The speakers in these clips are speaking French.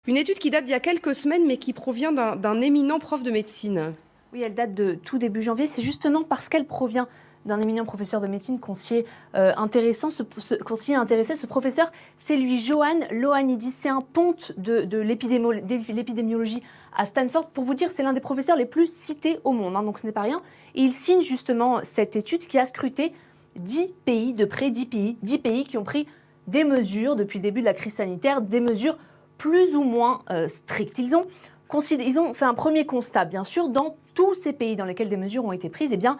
Une étude qui date d'il y a quelques semaines, mais qui provient d'un éminent prof de médecine. Oui, elle date de tout début janvier. C'est justement parce qu'elle provient d'un éminent professeur de médecine qu'on s'y est intéressé. Ce professeur, c'est lui, Johan Ioannidis. C'est un ponte de l'épidémiologie à Stanford. Pour vous dire, c'est l'un des professeurs les plus cités au monde, donc ce n'est pas rien. Et il signe justement cette étude qui a scruté 10 pays, de près 10 pays qui ont pris des mesures depuis le début de la crise sanitaire, des mesures plus ou moins strictes. Ils ont fait un premier constat, bien sûr, dans tous ces pays dans lesquels des mesures ont été prises, eh bien,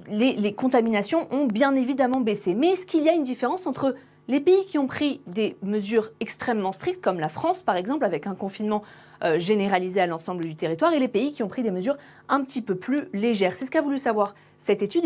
les contaminations ont bien évidemment baissé. Mais est-ce qu'il y a une différence entre les pays qui ont pris des mesures extrêmement strictes, comme la France par exemple, avec un confinement généralisé à l'ensemble du territoire, et les pays qui ont pris des mesures un petit peu plus légères? C'est ce qu'a voulu savoir cette étude.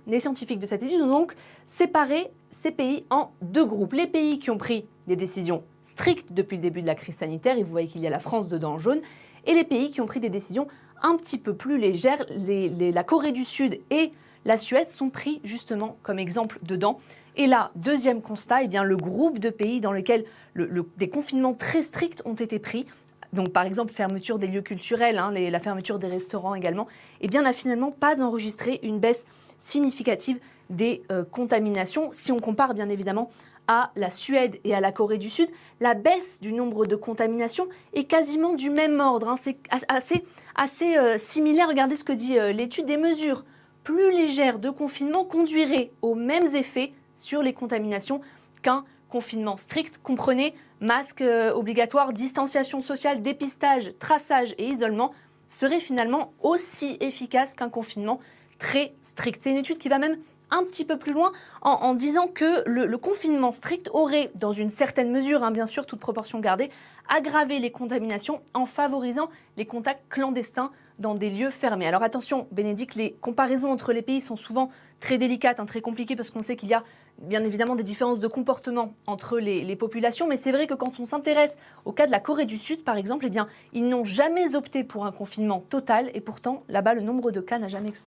Les scientifiques de cette étude ont donc séparé ces pays en deux groupes. Les pays qui ont pris des décisions strictes depuis le début de la crise sanitaire, et vous voyez qu'il y a la France dedans en jaune, et les pays qui ont pris des décisions un petit peu plus légères. La Corée du Sud et la Suède sont pris justement comme exemple dedans. Et là, deuxième constat, eh bien, le groupe de pays dans lesquels des confinements très stricts ont été pris, donc par exemple fermeture des lieux culturels, la fermeture des restaurants également, eh bien, n'a finalement pas enregistré une baisse significative des contaminations. Si on compare bien évidemment à la Suède et à la Corée du Sud, la baisse du nombre de contaminations est quasiment du même ordre. C'est assez similaire. Regardez ce que dit l'étude. Des mesures plus légères de confinement conduiraient aux mêmes effets sur les contaminations qu'un confinement strict. Comprenez, masque obligatoire, distanciation sociale, dépistage, traçage et isolement seraient finalement aussi efficaces qu'un confinement très strict. C'est une étude qui va même un petit peu plus loin en disant que le confinement strict aurait, dans une certaine mesure, bien sûr, toute proportion gardée, aggravé les contaminations en favorisant les contacts clandestins dans des lieux fermés. Alors attention, Bénédicte, les comparaisons entre les pays sont souvent très délicates, très compliquées, parce qu'on sait qu'il y a bien évidemment des différences de comportement entre les populations, mais c'est vrai que quand on s'intéresse au cas de la Corée du Sud, par exemple, eh bien, ils n'ont jamais opté pour un confinement total, et pourtant, là-bas, le nombre de cas n'a jamais explosé.